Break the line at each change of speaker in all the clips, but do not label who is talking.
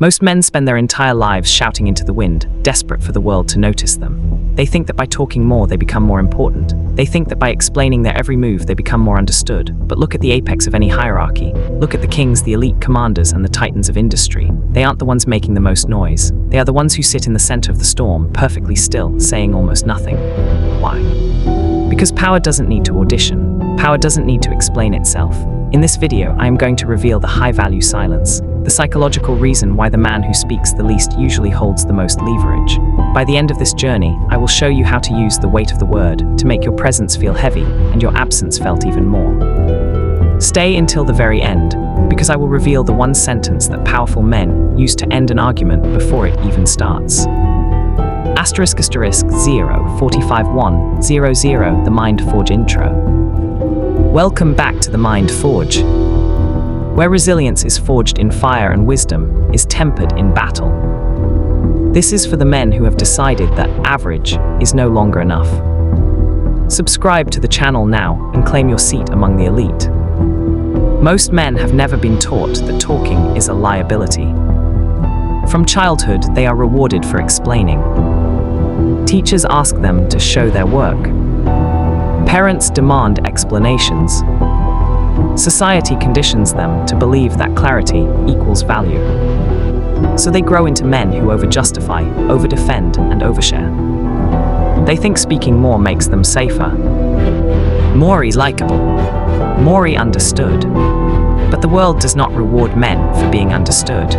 Most men spend their entire lives shouting into the wind, desperate for the world to notice them. They think that by talking more, they become more important. They think that by explaining their every move, they become more understood. But look at the apex of any hierarchy. Look at the kings, the elite commanders, and the titans of industry. They aren't the ones making the most noise. They are the ones who sit in the center of the storm, perfectly still, saying almost nothing. Why? Because power doesn't need to audition. Power doesn't need to explain itself. In this video, I am going to reveal the high-value silence, the psychological reason why the man who speaks the least usually holds the most leverage. By the end of this journey, I will show you how to use the weight of the word to make your presence feel heavy and your absence felt even more. Stay until the very end, because I will reveal the one sentence that powerful men use to end an argument before it even starts. *045.1.00 The Mind Forge Intro. Welcome back to the Mind Forge, where resilience is forged in fire and wisdom is tempered in battle. This is for the men who have decided that average is no longer enough. Subscribe to the channel now and claim your seat among the elite. Most men have never been taught that talking is a liability. From childhood, they are rewarded for explaining. Teachers ask them to show their work. Parents demand explanations. Society conditions them to believe that clarity equals value. So they grow into men who over-justify, over-defend, and overshare. They think speaking more makes them safer. More likable. More understood. But the world does not reward men for being understood.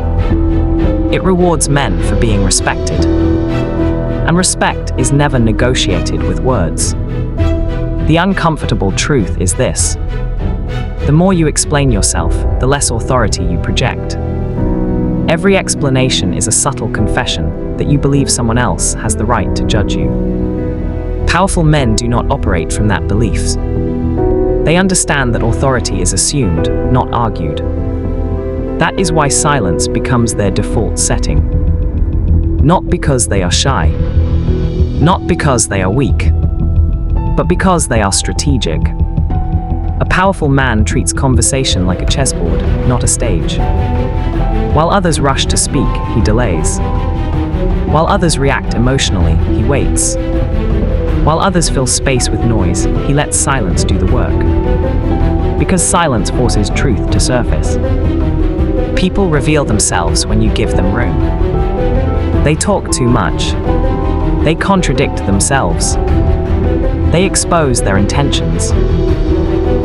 It rewards men for being respected. And respect is never negotiated with words. The uncomfortable truth is this: the more you explain yourself, the less authority you project. Every explanation is a subtle confession that you believe someone else has the right to judge you. Powerful men do not operate from that belief. They understand that authority is assumed, not argued. That is why silence becomes their default setting. Not because they are shy, not because they are weak, but because they are strategic. A powerful man treats conversation like a chessboard, not a stage. While others rush to speak, he delays. While others react emotionally, he waits. While others fill space with noise, he lets silence do the work. Because silence forces truth to surface. People reveal themselves when you give them room. They talk too much. They contradict themselves. They expose their intentions.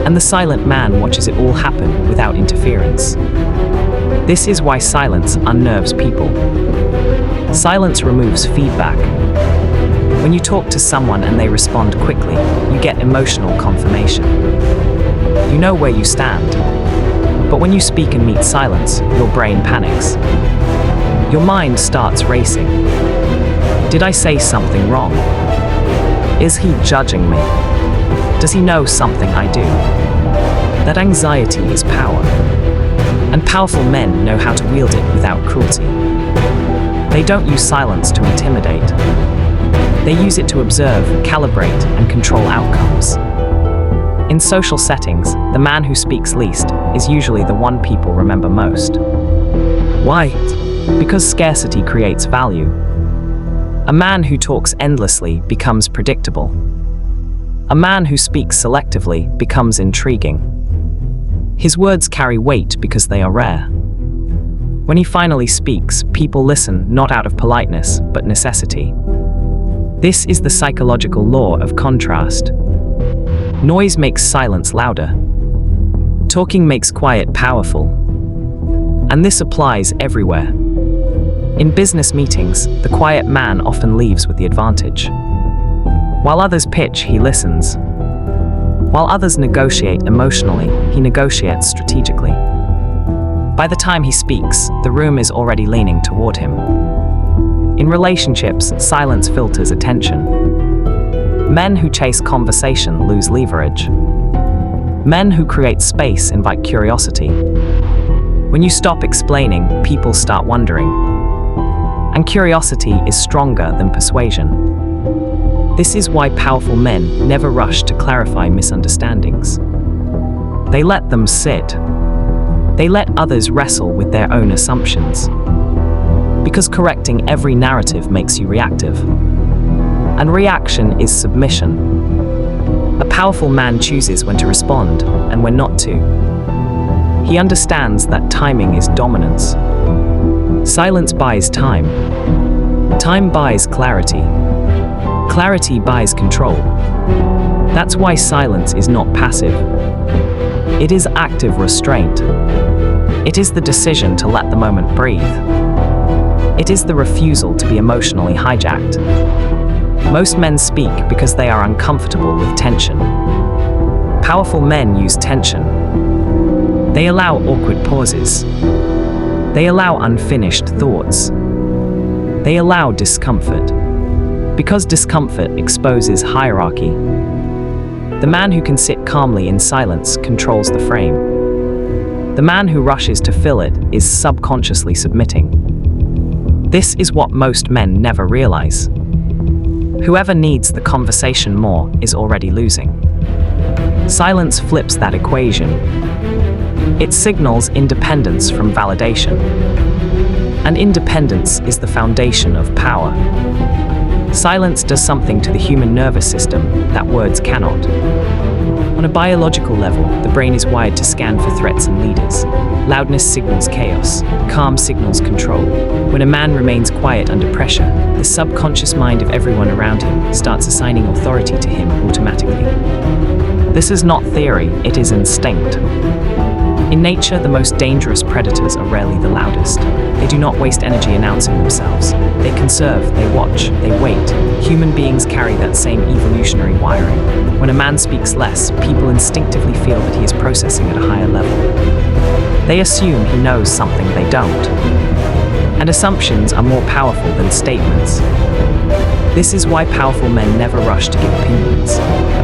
And the silent man watches it all happen without interference. This is why silence unnerves people. Silence removes feedback. When you talk to someone and they respond quickly, you get emotional confirmation. You know where you stand. But when you speak and meet silence, your brain panics. Your mind starts racing. Did I say something wrong? Is he judging me? Does he know something I do? That anxiety is power. And powerful men know how to wield it without cruelty. They don't use silence to intimidate. They use it to observe, calibrate, and control outcomes. In social settings, the man who speaks least is usually the one people remember most. Why? Because scarcity creates value. A man who talks endlessly becomes predictable. A man who speaks selectively becomes intriguing. His words carry weight because they are rare. When he finally speaks, people listen not out of politeness, but necessity. This is the psychological law of contrast. Noise makes silence louder. Talking makes quiet powerful. And this applies everywhere. In business meetings, the quiet man often leaves with the advantage. While others pitch, he listens. While others negotiate emotionally, he negotiates strategically. By the time he speaks, the room is already leaning toward him. In relationships, silence filters attention. Men who chase conversation lose leverage. Men who create space invite curiosity. When you stop explaining, people start wondering. And curiosity is stronger than persuasion. This is why powerful men never rush to clarify misunderstandings. They let them sit. They let others wrestle with their own assumptions. Because correcting every narrative makes you reactive. And reaction is submission. A powerful man chooses when to respond and when not to. He understands that timing is dominance. Silence buys time. Time buys clarity. Clarity buys control. That's why silence is not passive. It is active restraint. It is the decision to let the moment breathe. It is the refusal to be emotionally hijacked. Most men speak because they are uncomfortable with tension. Powerful men use tension. They allow awkward pauses. They allow unfinished thoughts. They allow discomfort. Because discomfort exposes hierarchy. The man who can sit calmly in silence controls the frame. The man who rushes to fill it is subconsciously submitting. This is what most men never realize. Whoever needs the conversation more is already losing. Silence flips that equation. It signals independence from validation. And independence is the foundation of power. Silence does something to the human nervous system that words cannot. On a biological level, the brain is wired to scan for threats and leaders. Loudness signals chaos. Calm signals control. When a man remains quiet under pressure, the subconscious mind of everyone around him starts assigning authority to him automatically. This is not theory, it is instinct. In nature, the most dangerous predators are rarely the loudest. They do not waste energy announcing themselves. They conserve, they watch, they wait. Human beings carry that same evolutionary wiring. When a man speaks less, people instinctively feel that he is processing at a higher level. They assume he knows something they don't. And assumptions are more powerful than statements. This is why powerful men never rush to give opinions.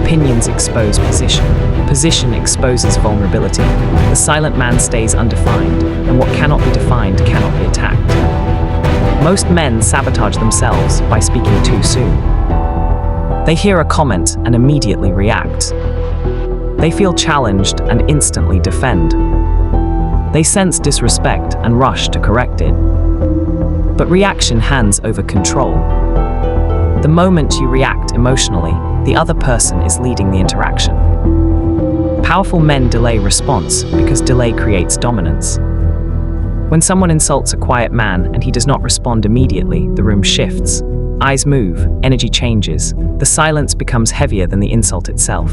Opinions expose position. Position exposes vulnerability. The silent man stays undefined, and what cannot be defined cannot be attacked. Most men sabotage themselves by speaking too soon. They hear a comment and immediately react. They feel challenged and instantly defend. They sense disrespect and rush to correct it. But reaction hands over control. The moment you react emotionally, the other person is leading the interaction. Powerful men delay response because delay creates dominance. When someone insults a quiet man and he does not respond immediately, the room shifts. Eyes move, energy changes. The silence becomes heavier than the insult itself.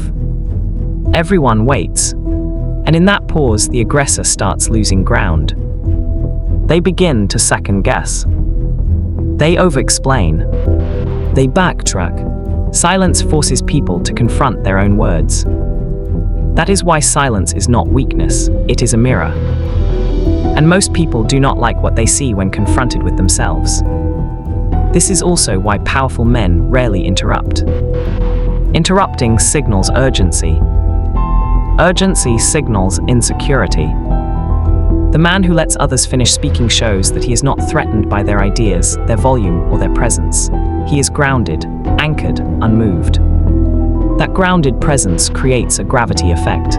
Everyone waits. And in that pause, the aggressor starts losing ground. They begin to second guess. They over-explain. They backtrack. Silence forces people to confront their own words. That is why silence is not weakness, it is a mirror. And most people do not like what they see when confronted with themselves. This is also why powerful men rarely interrupt. Interrupting signals urgency. Urgency signals insecurity. The man who lets others finish speaking shows that he is not threatened by their ideas, their volume, or their presence. He is grounded, anchored, unmoved. That grounded presence creates a gravity effect.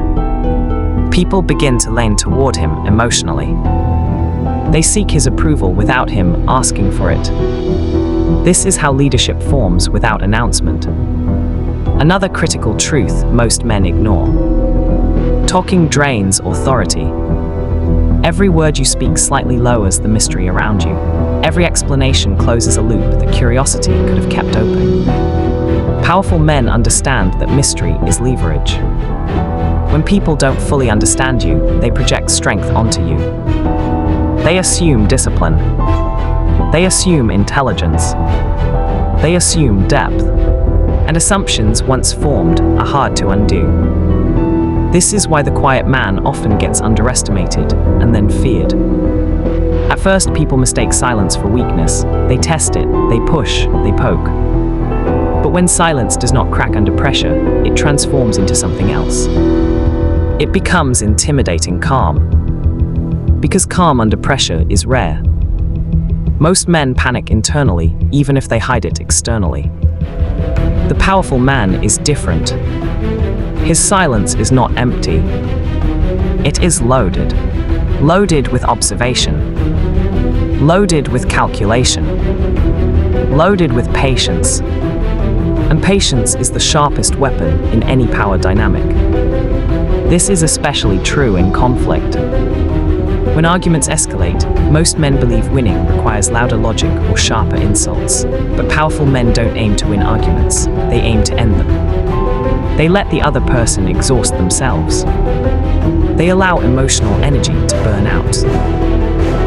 People begin to lean toward him emotionally. They seek his approval without him asking for it. This is how leadership forms without announcement. Another critical truth most men ignore. Talking drains authority. Every word you speak slightly lowers the mystery around you. Every explanation closes a loop that curiosity could have kept open. Powerful men understand that mystery is leverage. When people don't fully understand you, they project strength onto you. They assume discipline. They assume intelligence. They assume depth. And assumptions once formed are hard to undo. This is why the quiet man often gets underestimated and then feared. At first, people mistake silence for weakness. They test it, they push, they poke. But when silence does not crack under pressure, it transforms into something else. It becomes intimidating calm. Because calm under pressure is rare. Most men panic internally, even if they hide it externally. The powerful man is different. His silence is not empty. It is loaded. Loaded with observation. loaded with calculation, loaded with patience. And patience is the sharpest weapon in any power dynamic. This is especially true in conflict. When arguments escalate, most men believe winning requires louder logic or sharper insults. But powerful men don't aim to win arguments, they aim to end them. They let the other person exhaust themselves. They allow emotional energy to burn out.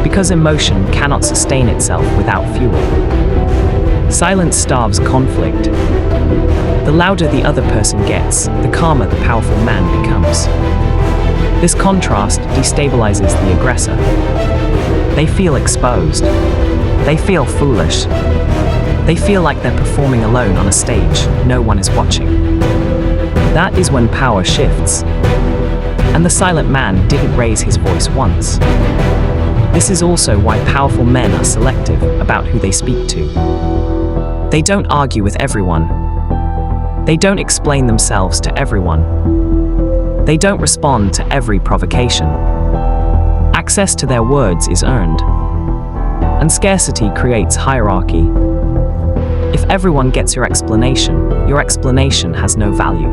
Because emotion cannot sustain itself without fuel. Silence starves conflict. The louder the other person gets, the calmer the powerful man becomes. This contrast destabilizes the aggressor. They feel exposed. They feel foolish. They feel like they're performing alone on a stage, no one is watching. That is when power shifts. And the silent man didn't raise his voice once. This is also why powerful men are selective about who they speak to. They don't argue with everyone. They don't explain themselves to everyone. They don't respond to every provocation. Access to their words is earned. And scarcity creates hierarchy. If everyone gets your explanation has no value.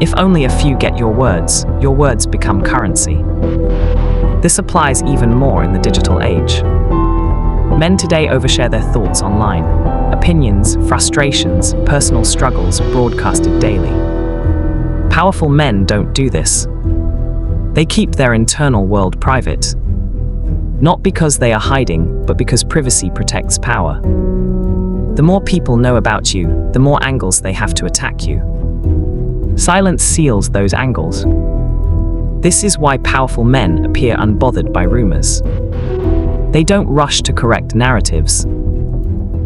If only a few get your words become currency. This applies even more in the digital age. Men today overshare their thoughts online. Opinions, frustrations, personal struggles broadcasted daily. Powerful men don't do this. They keep their internal world private. Not because they are hiding, but because privacy protects power. The more people know about you, the more angles they have to attack you. Silence seals those angles. This is why powerful men appear unbothered by rumors. They don't rush to correct narratives.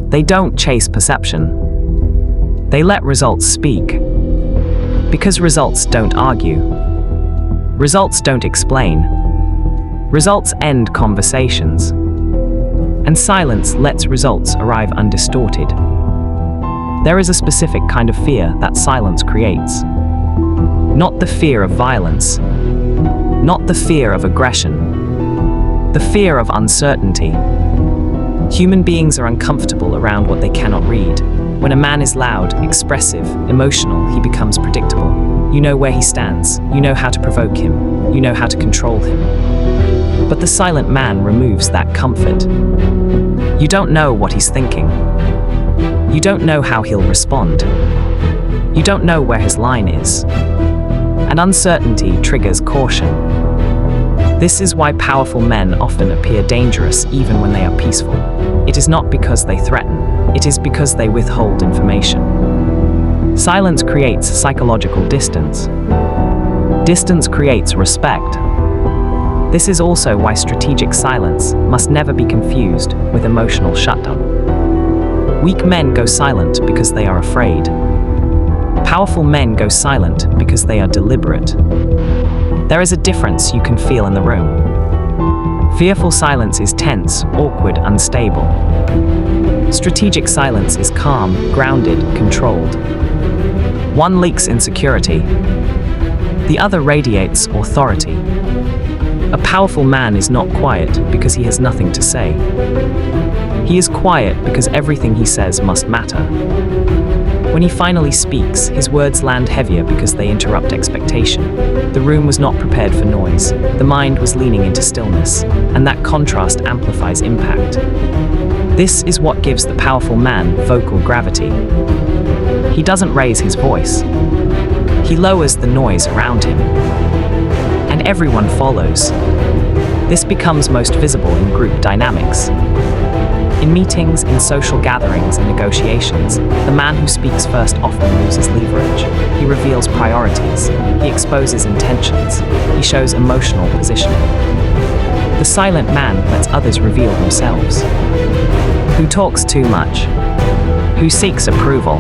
They don't chase perception. They let results speak. Because results don't argue. Results don't explain. Results end conversations. And silence lets results arrive undistorted. There is a specific kind of fear that silence creates. Not the fear of violence. Not the fear of aggression. The fear of uncertainty. Human beings are uncomfortable around what they cannot read. When a man is loud, expressive, emotional, he becomes predictable. You know where he stands. You know how to provoke him. You know how to control him. But the silent man removes that comfort. You don't know what he's thinking. You don't know how he'll respond. You don't know where his line is. And uncertainty triggers caution. This is why powerful men often appear dangerous even when they are peaceful. It is not because they threaten, it is because they withhold information. Silence creates psychological distance. Distance creates respect. This is also why strategic silence must never be confused with emotional shutdown. Weak men go silent because they are afraid. Powerful men go silent because they are deliberate. There is a difference you can feel in the room. Fearful silence is tense, awkward, unstable. Strategic silence is calm, grounded, controlled. One leaks insecurity. The other radiates authority. A powerful man is not quiet because he has nothing to say. He is quiet because everything he says must matter. When he finally speaks, his words land heavier because they interrupt expectation. The room was not prepared for noise. The mind was leaning into stillness, and that contrast amplifies impact. This is what gives the powerful man vocal gravity. He doesn't raise his voice. He lowers the noise around him. And everyone follows. This becomes most visible in group dynamics. In meetings, in social gatherings, and negotiations, the man who speaks first often loses leverage. He reveals priorities. He exposes intentions. He shows emotional positioning. The silent man lets others reveal themselves. Who talks too much? Who seeks approval?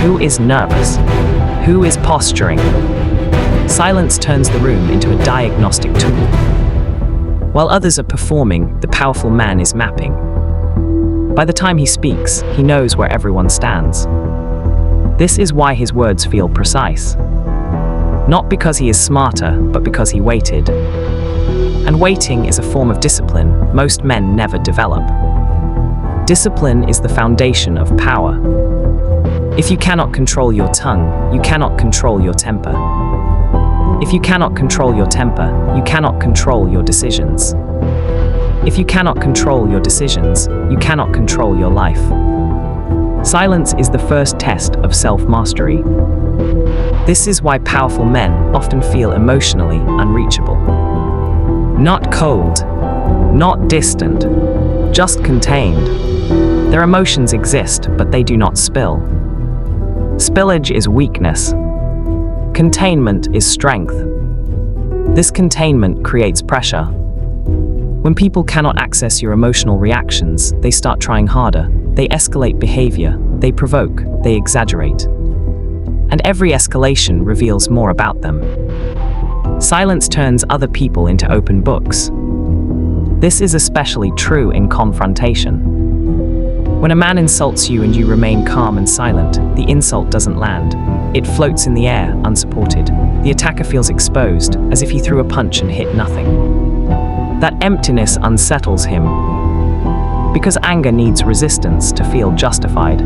Who is nervous? Who is posturing? Silence turns the room into a diagnostic tool. While others are performing, the powerful man is mapping. By the time he speaks, he knows where everyone stands. This is why his words feel precise. Not because he is smarter, but because he waited. And waiting is a form of discipline most men never develop. Discipline is the foundation of power. If you cannot control your tongue, you cannot control your temper. If you cannot control your temper, you cannot control your decisions. If you cannot control your decisions, you cannot control your life. Silence is the first test of self-mastery. This is why powerful men often feel emotionally unreachable. Not cold, not distant, just contained. Their emotions exist, but they do not spill. Spillage is weakness. Containment is strength. This containment creates pressure. When people cannot access your emotional reactions, they start trying harder. They escalate behavior, they provoke, they exaggerate. And every escalation reveals more about them. Silence turns other people into open books. This is especially true in confrontation. When a man insults you and you remain calm and silent, the insult doesn't land. It floats in the air, unsupported. The attacker feels exposed, as if he threw a punch and hit nothing. That emptiness unsettles him, because anger needs resistance to feel justified.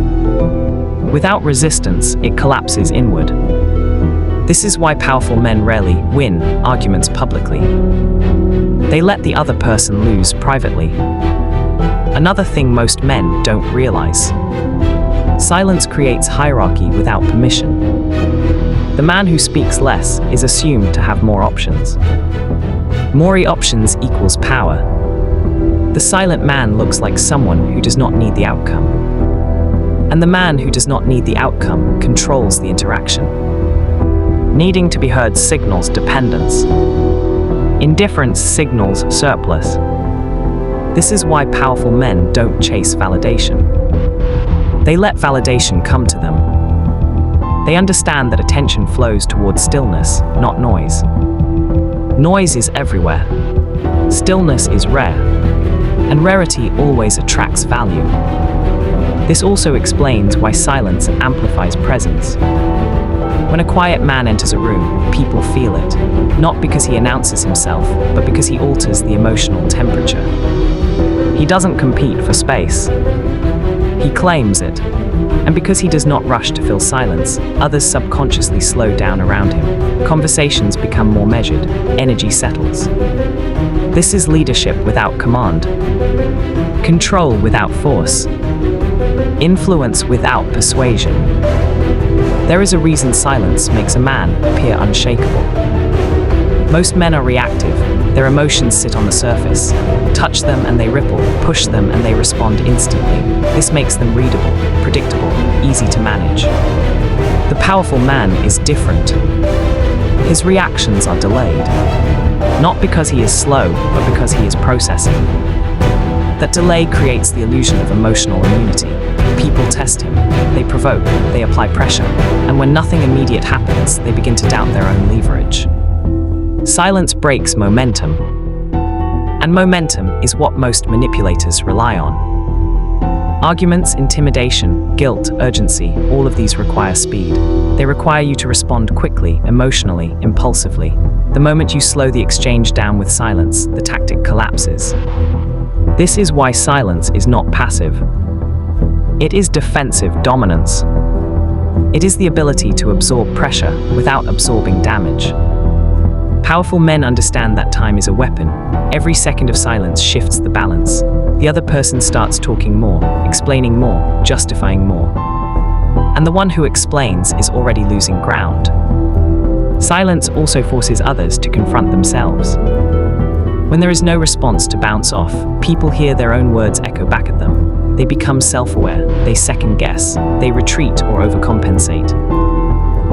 Without resistance, it collapses inward. This is why powerful men rarely win arguments publicly. They let the other person lose privately. Another thing most men don't realize. Silence creates hierarchy without permission. The man who speaks less is assumed to have more options. More options equals power. The silent man looks like someone who does not need the outcome. And the man who does not need the outcome controls the interaction. Needing to be heard signals dependence. Indifference signals surplus. This is why powerful men don't chase validation. They let validation come to them. They understand that attention flows towards stillness, not noise. Noise is everywhere. Stillness is rare. And rarity always attracts value. This also explains why silence amplifies presence. When a quiet man enters a room, people feel it, not because he announces himself, but because he alters the emotional temperature. He doesn't compete for space. He claims it. And because he does not rush to fill silence, others subconsciously slow down around him. Conversations become more measured, energy settles. This is leadership without command. Control without force. Influence without persuasion. There is a reason silence makes a man appear unshakable. Most men are reactive. Their emotions sit on the surface. Touch them and they ripple, push them and they respond instantly. This makes them readable, predictable, easy to manage. The powerful man is different. His reactions are delayed. Not because he is slow, but because he is processing. That delay creates the illusion of emotional immunity. People test him, they provoke, they apply pressure, and when nothing immediate happens, they begin to doubt their own leverage. Silence breaks momentum, and momentum is what most manipulators rely on. Arguments, intimidation, guilt, urgency, all of these require speed. They require you to respond quickly, emotionally, impulsively. The moment you slow the exchange down with silence, the tactic collapses. This is why silence is not passive. It is defensive dominance. It is the ability to absorb pressure without absorbing damage. Powerful men understand that time is a weapon. Every second of silence shifts the balance. The other person starts talking more, explaining more, justifying more. And the one who explains is already losing ground. Silence also forces others to confront themselves. When there is no response to bounce off, people hear their own words echo back at them. They become self-aware, they second-guess, they retreat or overcompensate.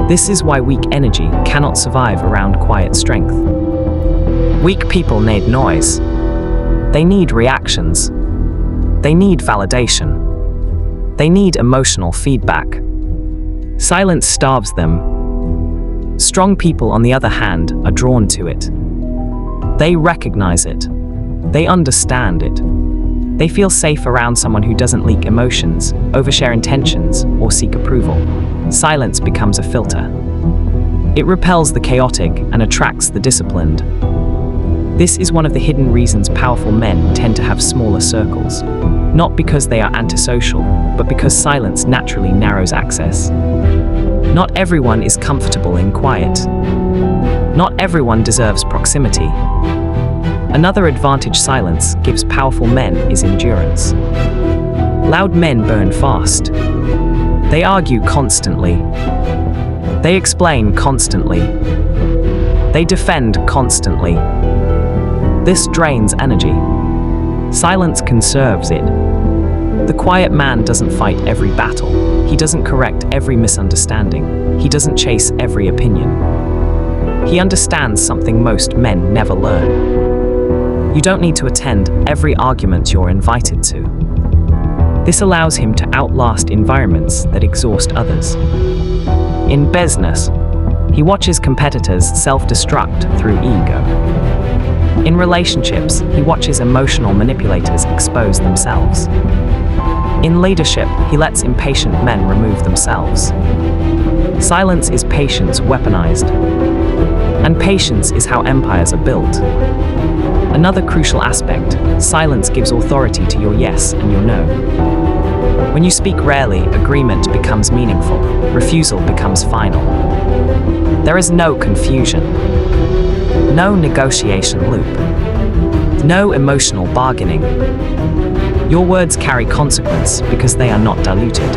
This is why weak energy cannot survive around quiet strength. Weak people need noise. They need reactions. They need validation. They need emotional feedback. Silence starves them. Strong people, on the other hand, are drawn to it. They recognize it. They understand it. They feel safe around someone who doesn't leak emotions, overshare intentions, or seek approval. Silence becomes a filter. It repels the chaotic and attracts the disciplined. This is one of the hidden reasons powerful men tend to have smaller circles. Not because they are antisocial, but because silence naturally narrows access. Not everyone is comfortable in quiet. Not everyone deserves proximity. Another advantage silence gives powerful men is endurance. Loud men burn fast. They argue constantly. They explain constantly. They defend constantly. This drains energy. Silence conserves it. The quiet man doesn't fight every battle. He doesn't correct every misunderstanding. He doesn't chase every opinion. He understands something most men never learn. You don't need to attend every argument you're invited to. This allows him to outlast environments that exhaust others. In business, he watches competitors self-destruct through ego. In relationships, he watches emotional manipulators expose themselves. In leadership, he lets impatient men remove themselves. Silence is patience weaponized. And patience is how empires are built. Another crucial aspect, silence gives authority to your yes and your no. When you speak rarely, agreement becomes meaningful. Refusal becomes final. There is no confusion. No negotiation loop. No emotional bargaining. Your words carry consequence because they are not diluted.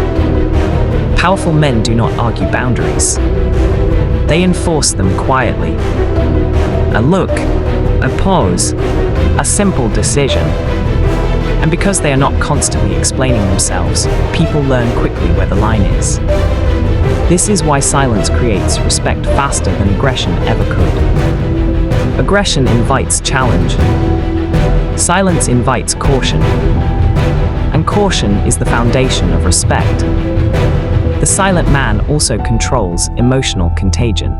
Powerful men do not argue boundaries. They enforce them quietly. A look, a pause, a simple decision. And because they are not constantly explaining themselves, people learn quickly where the line is. This is why silence creates respect faster than aggression ever could. Aggression invites challenge. Silence invites caution. And caution is the foundation of respect. The silent man also controls emotional contagion.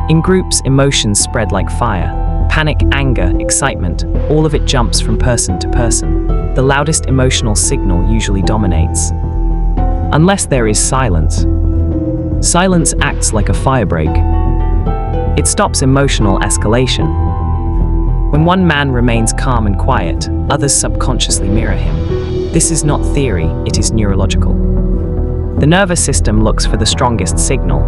In groups, emotions spread like fire. Panic, anger, excitement, all of it jumps from person to person. The loudest emotional signal usually dominates. Unless there is silence. Silence acts like a firebreak. It stops emotional escalation. When one man remains calm and quiet, others subconsciously mirror him. This is not theory, it is neurological. The nervous system looks for the strongest signal.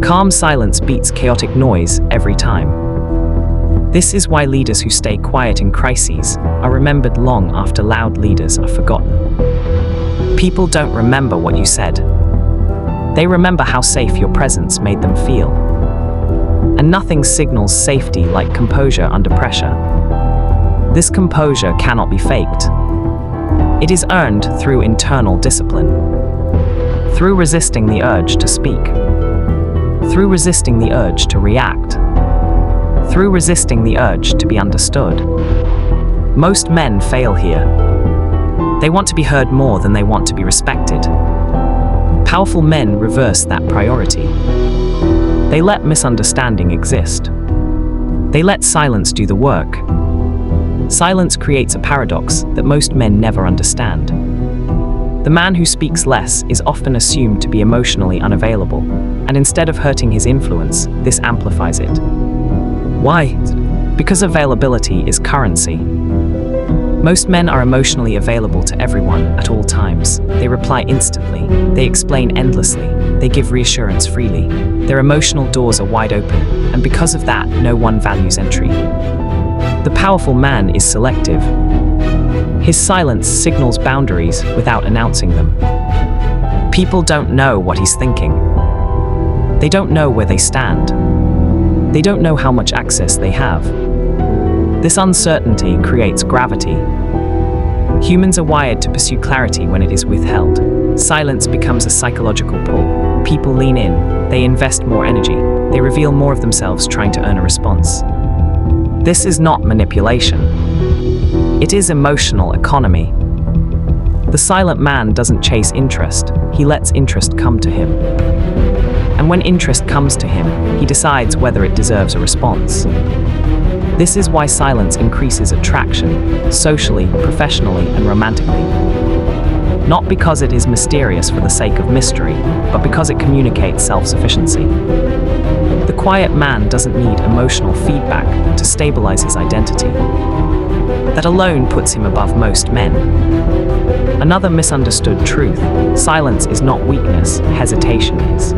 Calm silence beats chaotic noise every time. This is why leaders who stay quiet in crises are remembered long after loud leaders are forgotten. People don't remember what you said. They remember how safe your presence made them feel. And nothing signals safety like composure under pressure. This composure cannot be faked. It is earned through internal discipline. Through resisting the urge to speak. Through resisting the urge to react. Through resisting the urge to be understood. Most men fail here. They want to be heard more than they want to be respected. Powerful men reverse that priority. They let misunderstanding exist. They let silence do the work. Silence creates a paradox that most men never understand. The man who speaks less is often assumed to be emotionally unavailable, and instead of hurting his influence, this amplifies it. Why? Because availability is currency. Most men are emotionally available to everyone at all times. They reply instantly. They explain endlessly. They give reassurance freely. Their emotional doors are wide open, and because of that, no one values entry. The powerful man is selective. His silence signals boundaries without announcing them. People don't know what he's thinking. They don't know where they stand. They don't know how much access they have. This uncertainty creates gravity. Humans are wired to pursue clarity when it is withheld. Silence becomes a psychological pull. People lean in, they invest more energy, they reveal more of themselves trying to earn a response. This is not manipulation. It is emotional economy. The silent man doesn't chase interest, he lets interest come to him. And when interest comes to him, he decides whether it deserves a response. This is why silence increases attraction, socially, professionally, and romantically. Not because it is mysterious for the sake of mystery, but because it communicates self-sufficiency. The quiet man doesn't need emotional feedback to stabilize his identity. That alone puts him above most men. Another misunderstood truth: silence is not weakness, hesitation is.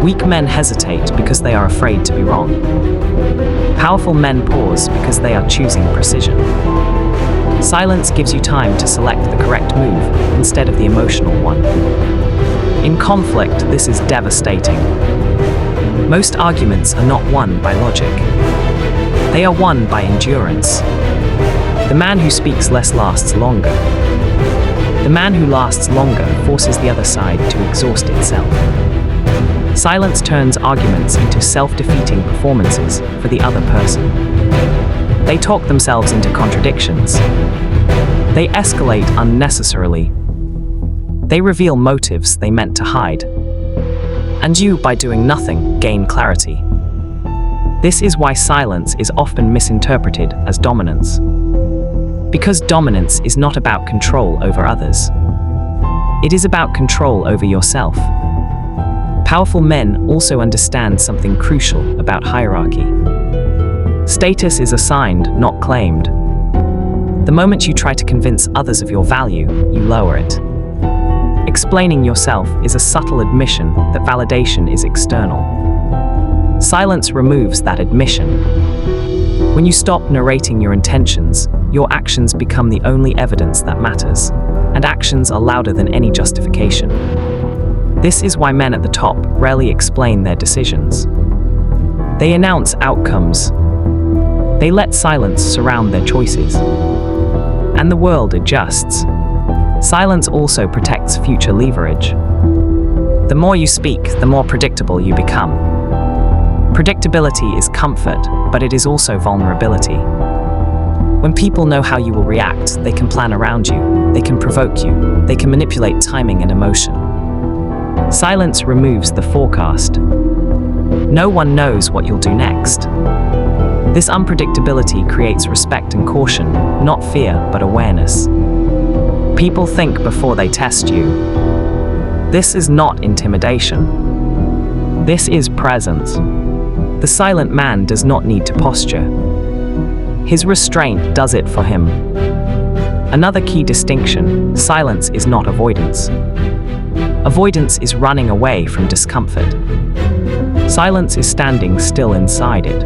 Weak men hesitate because they are afraid to be wrong. Powerful men pause because they are choosing precision. Silence gives you time to select the correct move instead of the emotional one. In conflict, this is devastating. Most arguments are not won by logic. They are won by endurance. The man who speaks less lasts longer. The man who lasts longer forces the other side to exhaust itself. Silence turns arguments into self-defeating performances for the other person. They talk themselves into contradictions. They escalate unnecessarily. They reveal motives they meant to hide. And you, by doing nothing, gain clarity. This is why silence is often misinterpreted as dominance. Because dominance is not about control over others. It is about control over yourself. Powerful men also understand something crucial about hierarchy. Status is assigned, not claimed. The moment you try to convince others of your value, you lower it. Explaining yourself is a subtle admission that validation is external. Silence removes that admission. When you stop narrating your intentions, your actions become the only evidence that matters, and actions are louder than any justification. This is why men at the top rarely explain their decisions. They announce outcomes. They let silence surround their choices. And the world adjusts. Silence also protects future leverage. The more you speak, the more predictable you become. Predictability is comfort, but it is also vulnerability. When people know how you will react, they can plan around you, they can provoke you, they can manipulate timing and emotion. Silence removes the forecast. No one knows what you'll do next. This unpredictability creates respect and caution, not fear, but awareness. People think before they test you. This is not intimidation. This is presence. The silent man does not need to posture. His restraint does it for him. Another key distinction: silence is not avoidance. Avoidance is running away from discomfort. Silence is standing still inside it.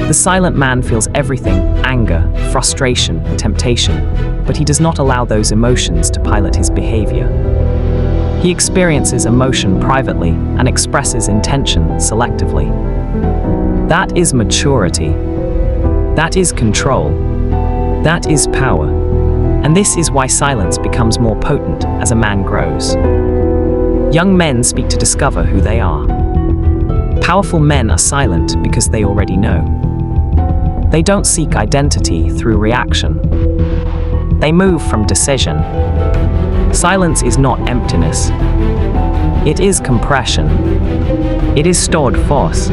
The silent man feels everything: anger, frustration, temptation, but he does not allow those emotions to pilot his behavior. He experiences emotion privately and expresses intention selectively. That is maturity. That is control. That is power. And this is why silence becomes more potent as a man grows. Young men speak to discover who they are. Powerful men are silent because they already know. They don't seek identity through reaction. They move from decision. Silence is not emptiness. It is compression. It is stored force.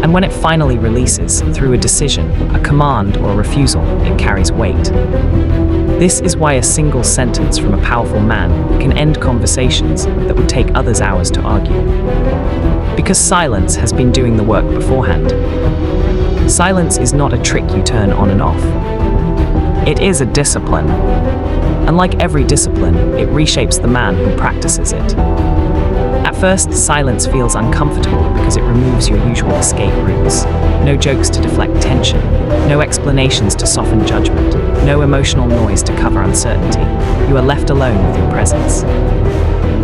And when it finally releases through a decision, a command or a refusal, it carries weight. This is why a single sentence from a powerful man can end conversations that would take others hours to argue. Because silence has been doing the work beforehand. Silence is not a trick you turn on and off. It is a discipline. And like every discipline, it reshapes the man who practices it. At first, silence feels uncomfortable because it removes your usual escape routes. No jokes to deflect tension, no explanations to soften judgment, no emotional noise to cover uncertainty. You are left alone with your presence.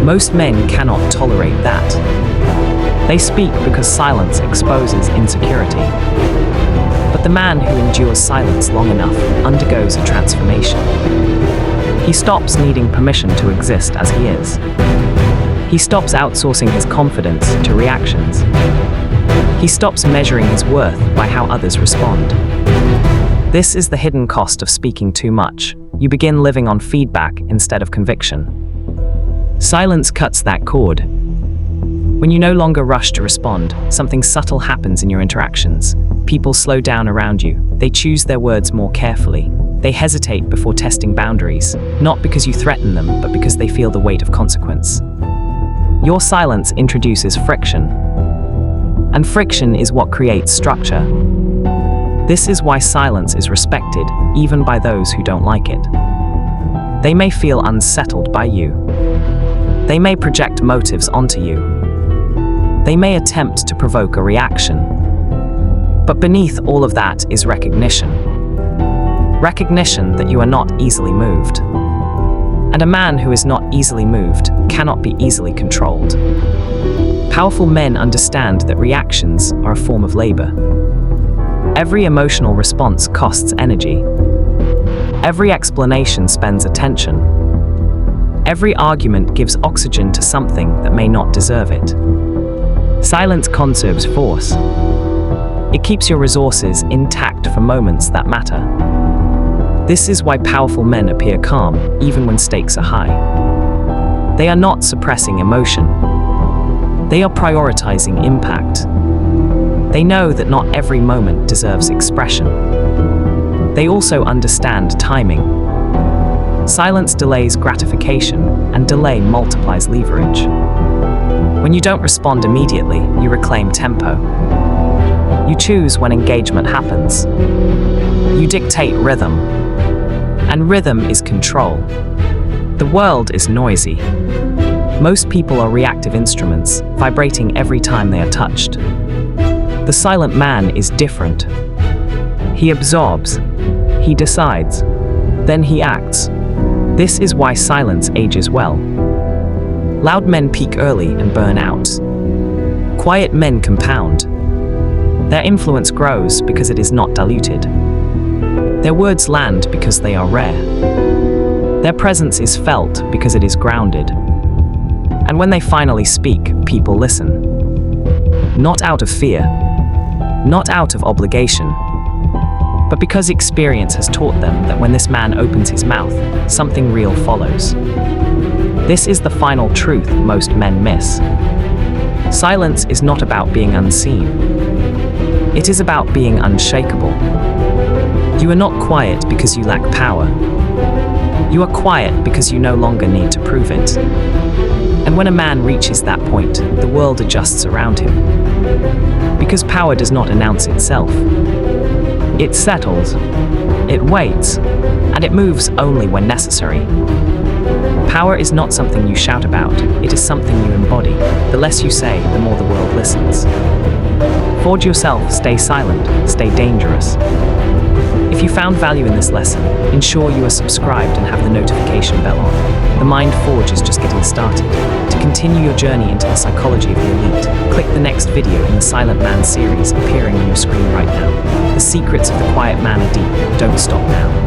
Most men cannot tolerate that. They speak because silence exposes insecurity. But the man who endures silence long enough undergoes a transformation. He stops needing permission to exist as he is. He stops outsourcing his confidence to reactions. He stops measuring his worth by how others respond. This is the hidden cost of speaking too much. You begin living on feedback instead of conviction. Silence cuts that cord. When you no longer rush to respond, something subtle happens in your interactions. People slow down around you. They choose their words more carefully. They hesitate before testing boundaries, not because you threaten them, but because they feel the weight of consequence. Your silence introduces friction. And friction is what creates structure. This is why silence is respected, even by those who don't like it. They may feel unsettled by you. They may project motives onto you. They may attempt to provoke a reaction. But beneath all of that is recognition. Recognition that you are not easily moved. And a man who is not easily moved cannot be easily controlled. Powerful men understand that reactions are a form of labor. Every emotional response costs energy. Every explanation spends attention. Every argument gives oxygen to something that may not deserve it. Silence conserves force. It keeps your resources intact for moments that matter. This is why powerful men appear calm, even when stakes are high. They are not suppressing emotion. They are prioritizing impact. They know that not every moment deserves expression. They also understand timing. Silence delays gratification, and delay multiplies leverage. When you don't respond immediately, you reclaim tempo. You choose when engagement happens. You dictate rhythm. And rhythm is control. The world is noisy. Most people are reactive instruments, vibrating every time they are touched. The silent man is different. He absorbs. He decides. Then he acts. This is why silence ages well. Loud men peak early and burn out. Quiet men compound. Their influence grows because it is not diluted. Their words land because they are rare. Their presence is felt because it is grounded. And when they finally speak, people listen. Not out of fear, not out of obligation, but because experience has taught them that when this man opens his mouth, something real follows. This is the final truth most men miss. Silence is not about being unseen. It is about being unshakable. You are not quiet because you lack power. You are quiet because you no longer need to prove it. And when a man reaches that point, the world adjusts around him. Because power does not announce itself. It settles, it waits, and it moves only when necessary. Power is not something you shout about, it is something you embody. The less you say, the more the world listens. Forge yourself, stay silent, stay dangerous. If you found value in this lesson, ensure you are subscribed and have the notification bell on. The Mind Forge is just getting started. To continue your journey into the psychology of the elite, click the next video in the Silent Man series appearing on your screen right now. The secrets of the quiet man are deep. Don't stop now.